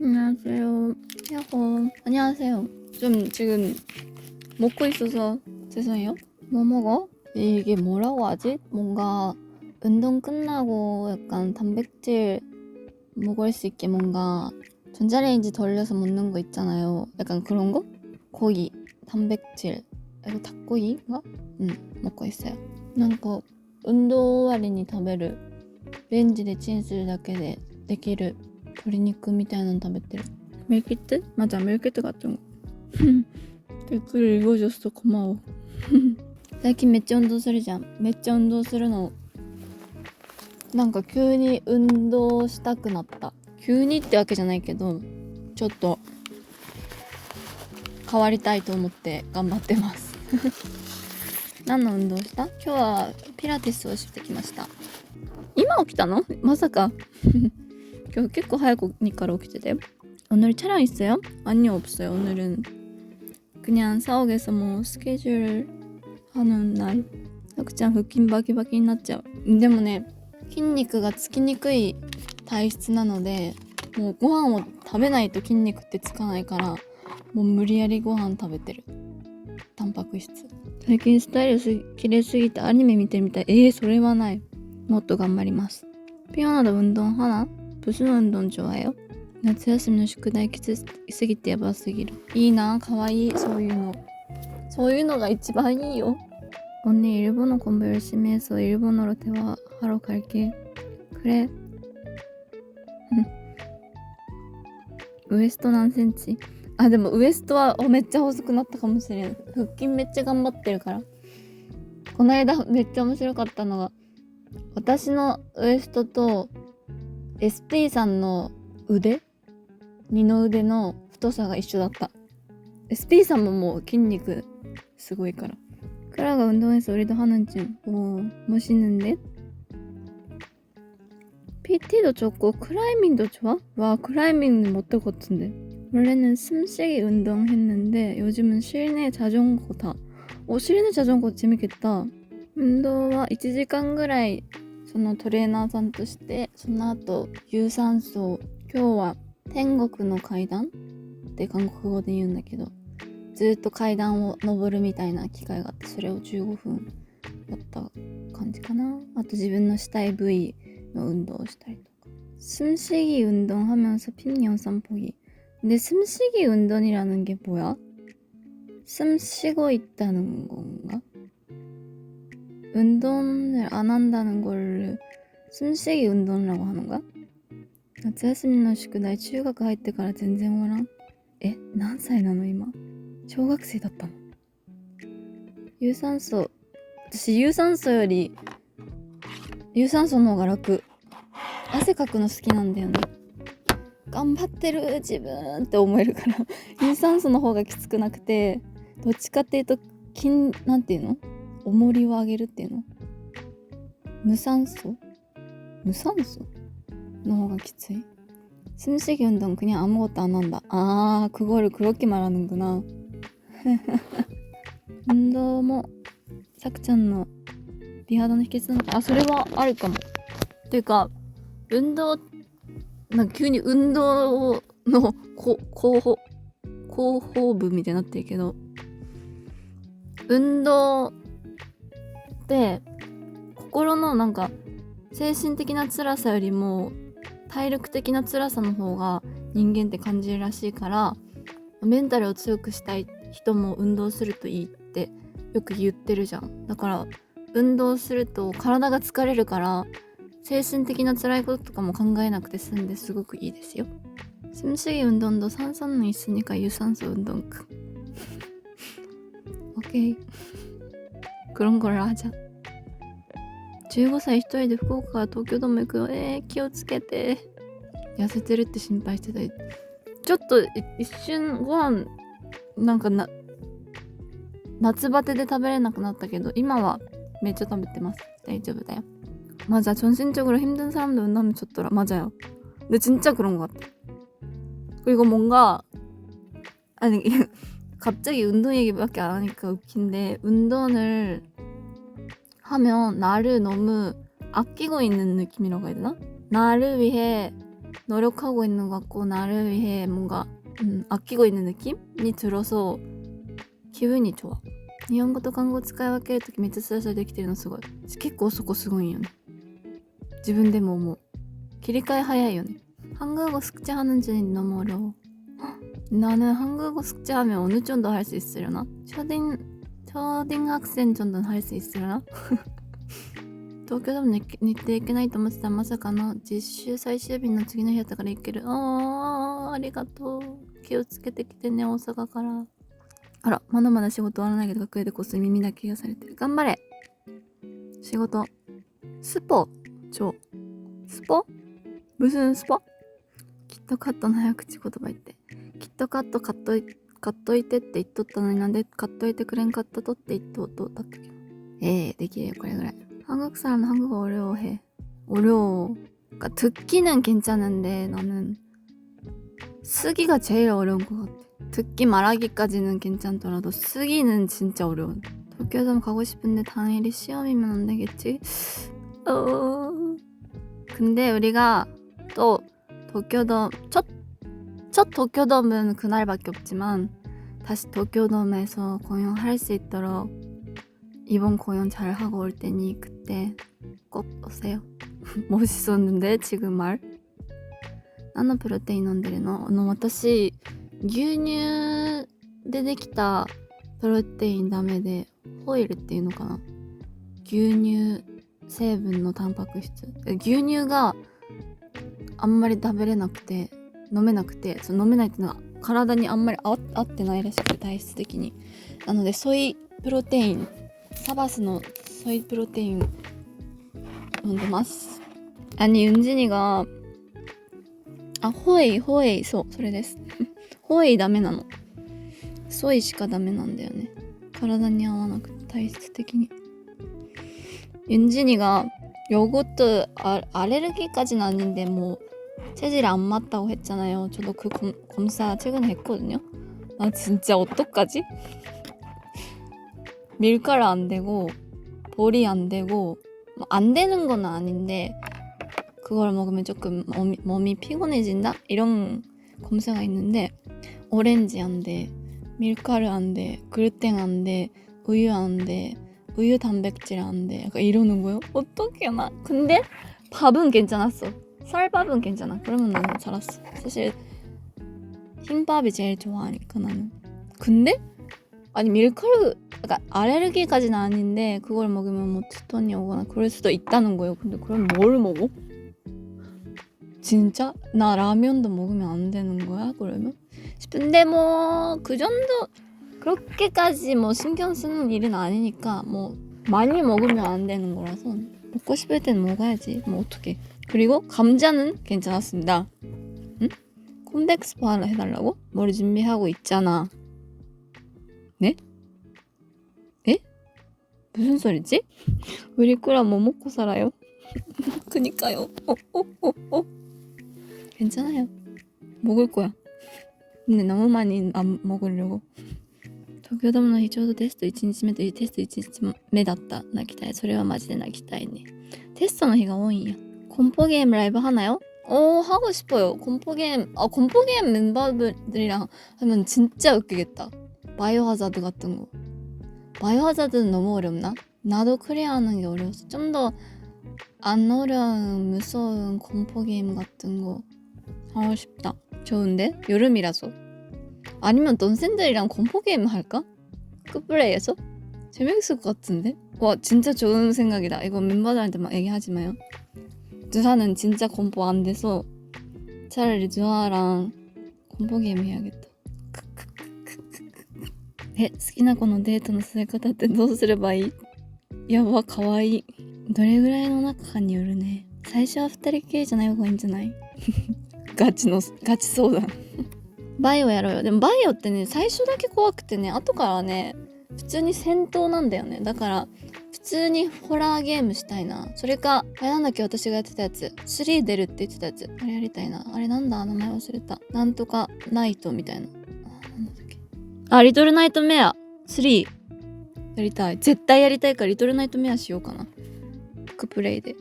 안녕하세요. 야호. 안녕하세요. 좀 지금 먹고 있어서 죄송해요. 뭐 먹어? 이게 뭐라고 하지? 뭔가 운동 끝나고 약간 단백질 먹을 수 있게 뭔가 전자레인지 돌려서 먹는 거 있잖아요. 약간 그런 거? 고기, 단백질, 이거 닭고기인가? 먹고 있어요. 運動終わりに食べるレンジでチンするだけでできる鶏肉みたいなの食べてる。밀키트? 맞아, 밀키트 같은 거. 댓글 읽어줘서 고마워. 最近めっちゃ運動するじゃん。めっちゃ運動するの。なんか急に運動したくなった。急にってわけじゃないけど、ちょっと変わりたいと思って頑張ってます。何の運動した？今日はピラティスをしてきました。今起きたの？まさか。今日結構早くにから起きてて. 오늘 촬영 있어요? 아니요, 없어요. 오늘은 그냥 사옥에서 뭐 스케줄 하는 날. 그냥腹筋バキバキになっちゃう。でもね、筋肉がつきにくい体質なので、もうご飯を食べないと筋肉ってつかないから、もう無理やりご飯食べてる。タンパク質。最近スタイル綺麗すぎてアニメ見てみたい。それはない。もっと頑張ります。피어나도 운동 하나? 무슨 운동 좋아해요? 夏休みの宿題きつすぎてやばすぎる。いいな、かわいい。そういうのが一番いいよ。언니 일본어 공부 열심히 해서 일본어로 대화하러 갈게. 그래.ウエスト何センチ？でもウエストはめっちゃ細くなったかもしれん。腹筋めっちゃ頑張ってるから。この間めっちゃ面白かったのが、私のウエストと SP さんの二の腕の太さが一緒だった。 SP さんももう筋肉すごいから。크라가 운동해서 우리도 하는 중. 오, 멋있는데? PT도 좋고 클라이밍도 좋아? 와, 클라이밍은 못할 것 같은데. 원래는 숨쉬기 운동 했는데 요즘은 실내 자전거다. 실내 자전거 재밌겠다. 운동は1時間ぐらいそのトレーナーさんとして、その後有酸素、今日は天国の階段って韓国語で言うんだけど、ずっと階段を登るみたいな機会があって、それを15分やった感じかな。あと自分のしたい部位の運動をしたりとか。숨쉬기 운동하면서 핀 영상 보기. 근데 숨쉬기 운동이라는 게 뭐야? 숨 쉬고 있다는 건가? 운동을 안 한다는 걸 숨쉬기 운동이라고 하는 거야? 夏休みの宿題中学入ってから全然終わらん。何歳なの今？小学生だったの？有酸素、私有酸素より有酸素の方が楽。汗かくの好きなんだよね。頑張ってる自分って思えるから有酸素の方がきつくなくて、どっちかっていうとなんていうの？重りを上げるっていうの？無酸素の方がきつい。숨쉬기 운동 그냥 아무것도 안 한다. 그거를 그렇게 말하는구나. 운동もさくちゃんの美肌の秘訣なのか。それはあるかも。というか運動、なんか急に運動の広報部みたいになってるけど、運動って心のなんか精神的な辛さよりも体力的な辛さの方が人間って感じるらしいから、メンタルを強くしたい人も運動するといいってよく言ってるじゃん。だから運動すると体が疲れるから、精神的な辛いこととかも考えなくて済んですごくいいですよ。숨쉬기 운동도 산소는 있으니까 유산소 운동. 오케이. 그런 걸로 하자. 15歳一人で福岡から東京ドーム行くよ。気をつけて。痩せてるって心配してた。ちょっと一瞬ご飯なんか夏バテで食べれなくなったけど、今はめっちゃ食べてます。大丈夫だよ。맞아. 전신적으로 힘든 사람도 운동하면 좋더라. 맞아요. 근데 진짜 그런 것 같아. 그리고 뭔가 갑자기 운동 얘기밖에 안 하니까 웃긴데, 운동을 하면 나를 너무 아끼고 있는 느낌이라고 해야 되나? 나를 위해 노력하고 있는 것 같고 나를 위해 뭔가 아끼고 있는 느낌이 들어서 기분이 좋아. 日本語と韓国語使い分けるときめっちゃスラスラできてるのすごい。結構そこすごいよね。自分でも思う。切り替え早いよね. 한국어 숙제하는 중인데 너무 어려워. 나는 한국어 숙제하면 어느 정도 할 수 있으려나? 초등학생 정도는 할 수 있으려나? 東京でも日程行けないと思ってたまさかの実習最終日の次の日だったから行ける。ありがとう。気をつけてきてね、大阪から。あら、まだまだ仕事終わらないけど学園でこっそり耳だけがされてる。頑張れ。仕事。スポスポ무슨スポキットカットの早口言葉言って。キットカット買っといてって言っとったのになんで買っといてくれんかったとって言っとうとだったけど。できるよこれぐらい. 한국 사람 한국어 어려워해. 어려워. 그러니까 듣기는 괜찮은데 나는 쓰기가 제일 어려운 것 같아. 듣기 말하기까지는 괜찮더라도 쓰기는 진짜 어려워. 도쿄돔 가고 싶은데 당일이 시험이면 안 되겠지? 근데 우리가 또 도쿄돔 첫 도쿄돔은 그날밖에 없지만 다시 도쿄돔에서 공연할 수 있도록 이번 공연 잘 하고 올 테니 그때 꼭 오세요. 멋있었는데 지금 말. 何のプロテイン飲んでるの？私牛乳でできたプロテインダメでホイルっていうのかな、牛乳成分のタンパク質、牛乳があんまり食べれなくて飲めなくて、飲めないっていうのは体にあんまり合ってないらしくて体質的に。なのでソイプロテイン、サバスのソイプロテイン飲んでます。윤진이가ホエイ、そうそれですホエイダメなの。ソイしかダメなんだよね。体に合わなくて体質的に。윤진이가 요거트 알레르기까지는 아닌데 뭐 체질이 안 맞다고 했잖아요. 저도 그 검사 최근에 했거든요. 나 진짜 어떡하지? 밀가루 안 되고 보리 안 되고 안 되는 건 아닌데 그걸 먹으면 조금 몸이 피곤해진다? 이런 검사가 있는데 오렌지 안 돼, 밀가루 안 돼, 글루텐 안 돼, 우유 안 돼, 우유 단백질 안 돼. 약간 이러는 거예요. 어떡해 나. 근데 밥은 괜찮았어. 쌀밥은 괜찮아. 그러면 너무 잘했어. 사실 흰밥이 제일 좋아하니까 나는. 근데 아니 밀가루, 그러니까 알레르기까지는 아닌데 그걸 먹으면 뭐 두통이 오거나 그럴 수도 있다는 거예요. 근데 그럼 뭘 먹어? 진짜? 나 라면도 먹으면 안 되는 거야? 그러면? 싶은데 뭐 그 정도 그렇게까지 뭐 신경 쓰는 일은 아니니까 뭐 많이 먹으면 안 되는 거라서 먹고 싶을 땐 먹어야지. 뭐 어떡해. 그리고 감자는 괜찮았습니다. 응? 콤덱스파 하나 해달라고? 머리 준비하고 있잖아. 네? 에? 무슨 소리지? 우리 꾸라 뭐 먹고 살아요? 그니까요. 괜찮아요. 먹을 거야. 근데 너무 많이 안 먹으려고. 東京ドームの日ちょうどテスト1日目とテスト1日目だった。泣きたい。それはマジで泣きたいね。テストの日が多いんや。공포 게임 라이브 하나요? 하고 싶어요. 공포 게임 멤버들이랑 하면 진짜 웃기겠다. 바이오하자드 같은 거. 바이오하자드는 너무 어렵나? 나도 클리어하는 게 어려워서 좀 더 안 어려운 무서운 공포 게임 같은 거 하고 싶다. 좋은데? 여름이라서. 아니면 넌센들이랑 공포 게임 할까? 끝플레이에서? 재밌을 것 같은데? 와 진짜 좋은 생각이다. 이거 멤버들한테 막 얘기하지 마요. 주하는 진짜 공포 안 돼서 차라리 주하랑 공포 게임 해야겠다. 好きな子のデートのされ方ってどうすればいい？やば、かわいい。どれぐらいの仲かによるね。最初は2人きりじゃない方がいいんじゃない？ガチ相談。バイオやろうよ。でもバイオってね、最初だけ怖くてね、後からね普通に戦闘なんだよね。だから普通にホラーゲームしたいな。それかあれなんだっけ、私がやってたやつ3出るって言ってたやつ、あれやりたいな。あれなんだ、名前忘れた。なんとかナイトみたいな。なんだっけ、リトルナイトメア3やりたい。絶対やりたいからリトルナイトメアしようかな。クプレイで。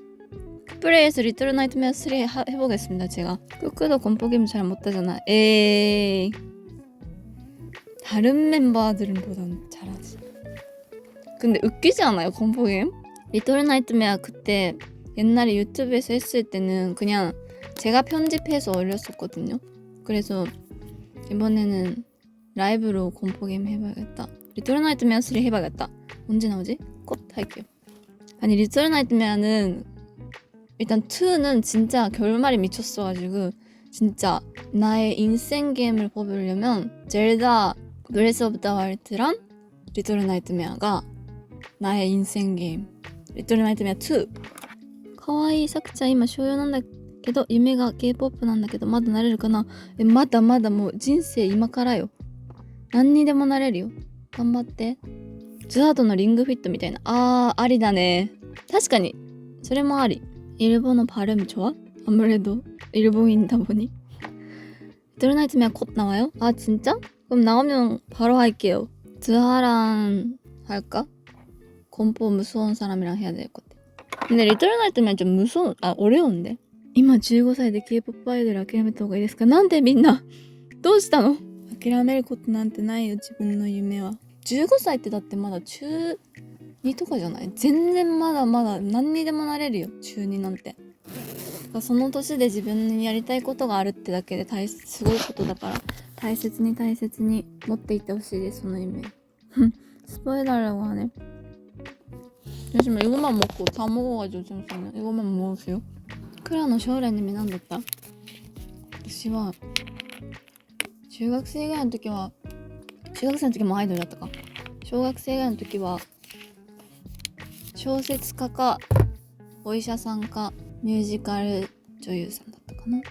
ク 플레이에서 리틀 나이트메어 3 해보겠습니다. 제가 끄끄도 공포게임 잘 못하잖아. 에이, 다른 멤버들은 보단 잘하지. 근데 웃기지 않아요 공포게임? 리틀 나이트메어 그때 옛날에 유튜브에서 했을 때는 그냥 제가 편집해서 올렸었거든요. 그래서 이번에는 라이브로 공포게임 해봐야겠다. 리틀 나이트메어 3 해봐야겠다. 언제 나오지? 곧 할게요. 아니 리틀 나이트메어는 일단 2는 진짜 결말이 미쳤어가지고 진짜 나의 인생 게임을 뽑으려면 젤다 브레스 오브 더 와일드랑 리틀 나이트메어가 나의 인생 게임. 리틀 나이트메어 2かわいいさくちゃん今小4なんだけど夢が K-POP なんだけどまだなれるかな。まだまだもう人生今からよ。何にでもなれるよ。頑張って。ズハードのリングフィットみたいな。ありだね。確かにそれもあり。일본어 발음 좋아? 아무래도 일본인이다 보니. 리틀 나이트메어 곧 나와요? 아 진짜? 그럼 나오면 바로 할게요. 드하랑 할까? 공포 무서운 사람이랑 해야 될 것 같아. 근데 리틀 나이트메어 좀 어려운데? 今15歳で K-POP アイドル諦めた方がいいですか？なんでみんなどうしたの？諦めることなんてないよ自分の夢は。15歳ってだってまだ中2とかじゃない？全然まだまだ何にでもなれるよ中2なんて。その年で自分にやりたいことがあるってだけですごいことだから大切に持っていってほしいですその夢。스포해달라고 하네. 잠시만 이것만 먹고 다 먹어가지고 잠시만요. 이것만 먹으세요. 크라노 쇼레님이何だった？私は中学生ぐらいの時は中学生の時もアイドルだったか。小学生ぐらいの時は小説家かお医者さんかミュージカル女優さんだったかな。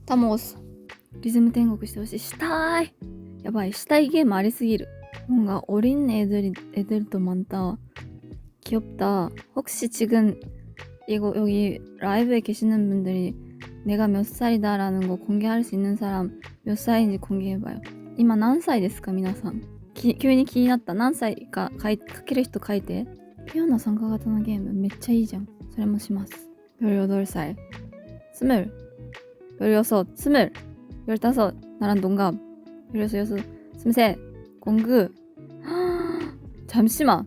タモスリズム天国してほしい。したい。やばいしたいゲームありすぎる. 뭔가 어린 애들도 많다. 귀엽다. 혹시 지금 이거 여기 라이브에 계시는 분들이 내가 몇 살이다라는 거 공개할 수 있는 사람 몇 살인지 공개해봐요. 今何歳ですか皆さん。急に気になった。何歳か書ける人書いて。ピオナ参加型のゲームめっちゃいいじゃん。それもします。18살 스물 16 스물 15 나랑 동갑 16 스물셋 공구. 잠시만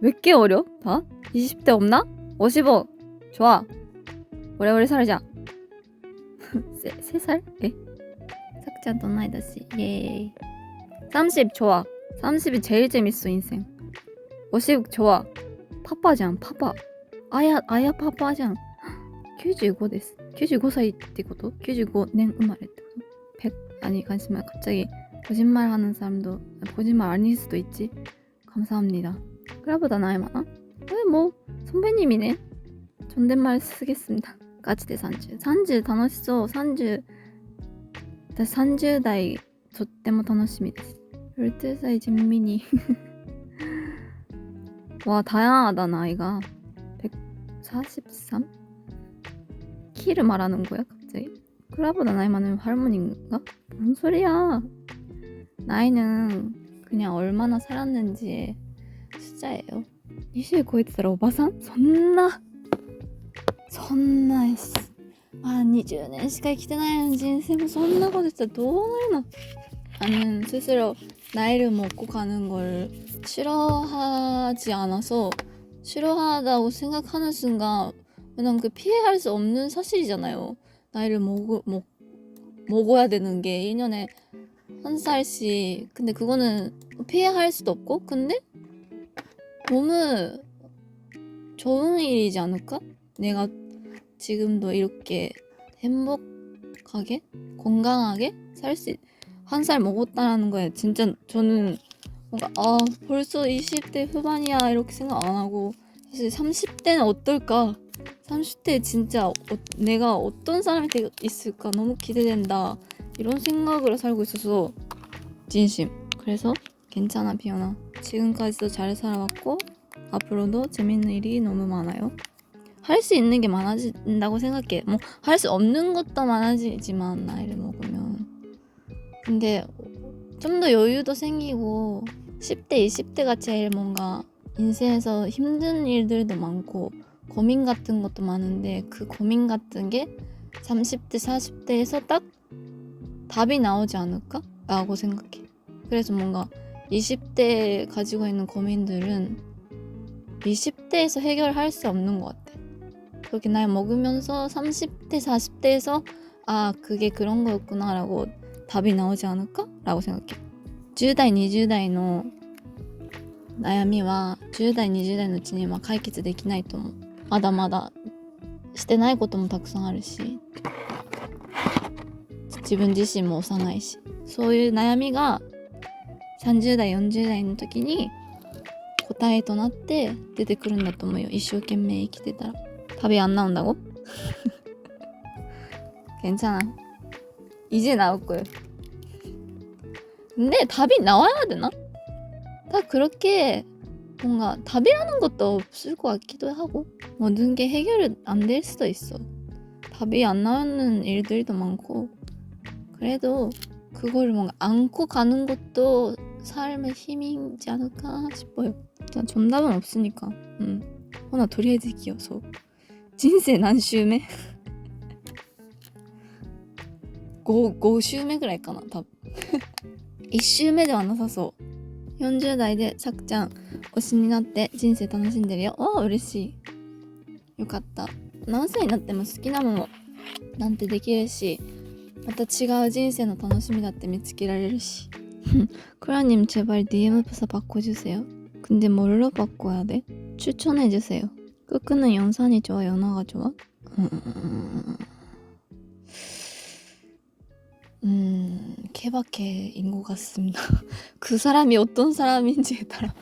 왜 이렇게 어려? 다? 20대 없나? 55 좋아. 오래오래 살자. 3살? 에? 삭제한 돈 나이 다시. 예. 30 좋아. 30이 제일 재밌어 인생. 50 좋아. 파파잖아 파파. 아야 파파잖아. 95 です. 95살ってこと? 95년 生まれってこと? 100 아니 잠시만 갑자기 거짓말 하는 사람도 거짓말 아닐 수도 있지. 감사합니다. 그래보다 나이 많아? 뭐 선배님이네. 존댓말 쓰겠습니다. ガチで30. 30楽しそう. 30私30代とっても楽しみです. 12살 진민이. 와 다양하다 나이가. 143? 키를 말하는 거야 갑자기? 그라보다 나이 많으면 할머니인가? 뭔 소리야. 나이는 그냥 얼마나 살았는지의 숫자예요. 20超えてたらおばさん？そんなまあ20年しか生きてないの人生뭐そんなことしたらどうなるの? 나는 스스로 나이를 먹고 가는 걸 싫어하지 않아서 싫어하다고 생각하는 순간 왜냐면 그 피해갈 수 없는 사실이잖아요. 나이를 먹어야 되는 게 1년에 한 살씩. 근데 그거는 피해갈 수도 없고 근데 너무 좋은 일이지 않을까? 내가 지금도 이렇게 행복하게 건강하게 살 수 한 살 먹었다라는 거에 진짜 저는 뭔가 벌써 20대 후반이야 이렇게 생각 안 하고 사실 30대는 어떨까? 30대 진짜 내가 어떤 사람이 되어 있을까 너무 기대된다 이런 생각으로 살고 있어서 진심. 그래서 괜찮아 비오나. 지금까지도 잘 살아왔고 앞으로도 재밌는 일이 너무 많아요. 할 수 있는 게 많아진다고 생각해. 뭐 할 수 없는 것도 많아지지만 나이를 먹으면. 근데 좀 더 여유도 생기고 10대 20대가 제일 뭔가 인생에서 힘든 일들도 많고 고민 같은 것도 많은데 그 고민 같은 게 30대, 40대에서 딱 답이 나오지 않을까? 라고 생각해. 그래서 뭔가 20대에 가지고 있는 고민들은 20대에서 해결할 수 없는 것 같아. 그렇게 나이 먹으면서 30대, 40대에서 아, 그게 그런 거였구나 라고 답이 나오지 않을까? 라고 생각해. 10代、20代の悩みは10代、20代のうちには解決できないと思う。まだまだしてないこともたくさんあるし、自分自身も幼いし、そういう悩みが30代、40代の時に答えとなって出てくるんだと思うよ。一生懸命生きてたら。답이 안 나온다고? 괜찮아. 이제 나올 거예요. 근데 답이 나와야 되나? 다 그렇게 뭔가 답이라는 것도 없을 것 같기도 하고 모든 게 해결이 안 될 수도 있어. 답이 안 나오는 일들도 많고 그래도 그걸 뭔가 안고 가는 것도 삶의 힘이지 않을까 싶어요. 일단 정답은 없으니까. 허나 とりあえず生きよう。そう。人生何周目5周目ぐらいかな多分1周目ではなさそう。40代でさくちゃん推しになって人生楽しんでるよ。わあ嬉しい。よかった。何歳になっても好きなものなんてできるしまた違う人生の楽しみだって見つけられるし크라님 제발 DM 부사 바꿔주세요. 근데 뭘로 바꿔야 돼? 추천해주세요. 끄끄는 영상이 좋아 연하가 좋아? 케바케인 것 같습니다. 그 사람이 어떤 사람인지에 따라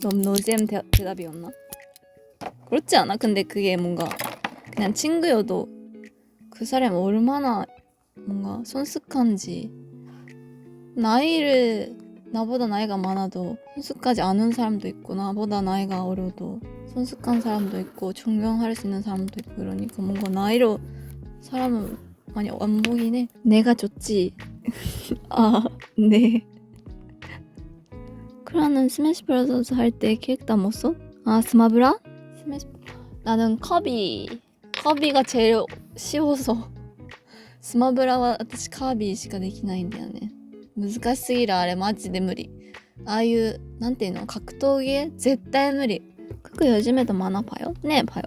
너무 노잼 대답이었나? 그렇지 않아? 근데 그게 뭔가 그냥 친구여도 그 사람이 얼마나 뭔가 성숙한지 나이를 나보다 나이가 많아도 성숙하지 않은 사람도 있고 나보다 나이가 어려도 성숙한 사람도 있고 존경할 수 있는 사람도 있고 그러니까 뭔가 나이로 사람은 많이 안 보긴 해. 내가 좋지. 아, 네. 크라는 스매시 브라더스 할 때 캐릭터 뭐 써? 아, 스마브라? 스매시 나는 커비가 제일 쉬워서スマブラは私カービィしかできないんだよね。難しすぎるあれマジで無理。ああいうなんていうの格闘技絶対無理. 그거 요즘에도 만화 봐요? 네 봐요.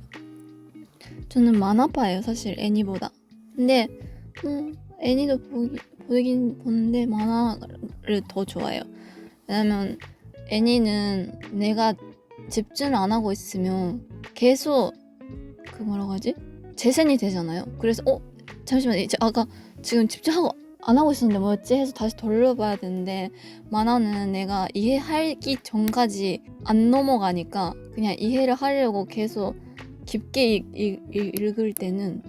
저는 만화 봐요 사실 애니보다. 근데 애니도 보긴 보는데 만화를 더 좋아해요. 왜냐면 애니는 내가 집중을 안 하고 있으면 계속 그 뭐라고 하지? 재생이 되잖아요. 그래서 잠시만 이제 아까 지금 집중하고 안 하고 있었는데 뭐였지? 해서 다시 돌려봐야 되는데 만화는 내가 이해하기 전까지 안 넘어가니까 그냥 이해를 하려고 계속 깊게 읽을 때는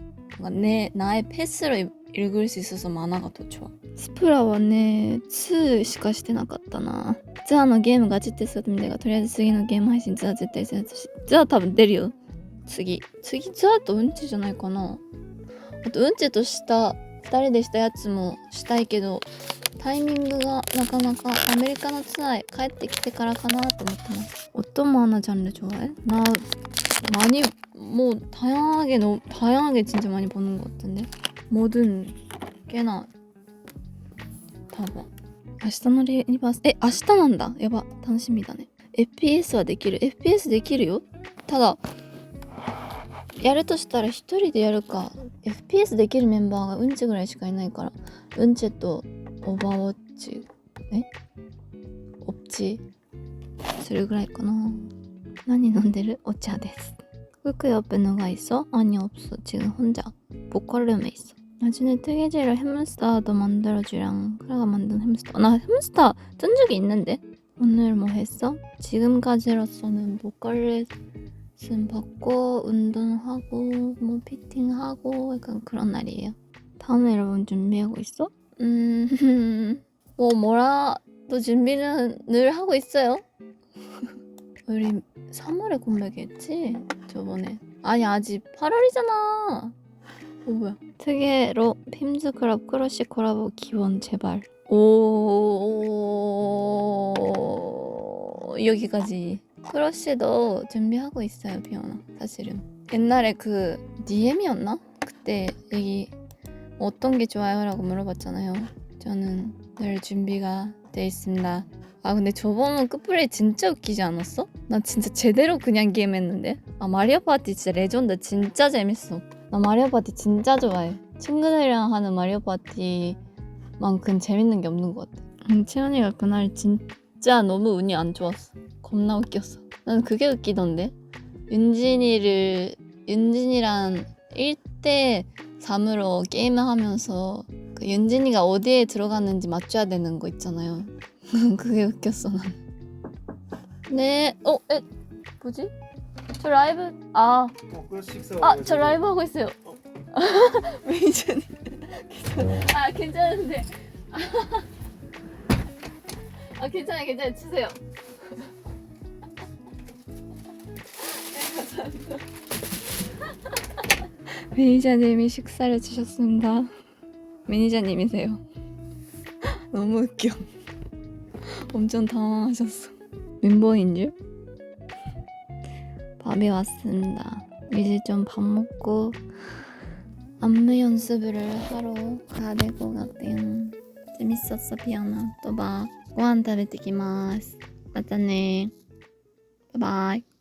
나의 패스로 읽을 수 있어서 만화가 더 좋아. 스프라와ね2しかしてなかったな。ツアーのゲームガチってそうで내가とりあえず次のゲーム配信ツアー絶対するしツアー多分出るよ。次ツアーとうんちじゃないかな。あとうんちとした2人でしたやつもしたいけどタイミングがなかなかアメリカのツアー帰ってきてからかなと思ってます. 어떤 만화 장르 좋아해? 나 많이 뭐 다양하게 진짜 많이 보는 것 같은데 뭐든 꽤나 다 봐. 明日のリバース明日なんだ。やば楽しみだね。FPS はできる FPS できるよ。ただやるとしたら一人でやるか FPS できるメンバーがうんちぐらいしかいないからうんちとオーバーウォッチオプチするぐらいかな。何飲んでる? 오차です. 끄끄 옆에 누가 있어? 아니 없어. 지금 혼자 보컬룸에 있어. 나중에 뜨개질을 햄스터도 만들어주랑 크라가 만든 햄스터. 나 햄스터 뜬 적이 있는데 오늘 뭐 했어? 지금까지로서는 보컬 레슨 받고 운동하고 뭐 피팅하고 약간 그런 날이에요. 다음 앨범 준비하고 있어? 뭐라도 준비는 늘 하고 있어요. 우리 3월에 공백했지? 저번에. 아니 아직 8월이잖아. 뭐야? 특혜로 핌즈 클럽 크러쉬 콜라보 기원 제발. 오 여기까지. 크러쉬도 준비하고 있어요, 피오나. 사실은 옛날에 그 DM이었나? 그때 얘기 어떤 게 좋아요라고 물어봤잖아요. 저는 늘 준비가 돼 있습니다. 아 근데 저번 끝플레이 진짜 웃기지 않았어? 나 진짜 제대로 그냥 게임했는데. 아 마리오 파티 진짜 레전드 진짜 재밌어. 나 마리오 파티 진짜 좋아해. 친구들이랑 하는 마리오 파티만큼 재밌는 게 없는 것 같아. 채연이가 그날 진짜 너무 운이 안 좋았어. 겁나 웃겼어. 난 그게 웃기던데. 윤진이랑 1대 3으로 게임을 하면서 그 윤진이가 어디에 들어갔는지 맞춰야 되는 거 있잖아요. 그게 웃겼어 난. 네. 뭐지? 저 라이브 저 라이브 하고 있어요. 메이저님. 괜찮은데. 괜찮아요. 주세요. 감사합니다. 매니저님이 식사를 주셨습니다. 매니저님이세요. 너무 웃겨. 엄청 당황하셨어. 멤버인 줄? 밥이 왔습니다. 이제 좀 밥 먹고 안무 연습을 하러 가야 될 것 같아요. 재밌었어, 피아나. 또 봐. ご飯食べてきます。またね。バイバイ。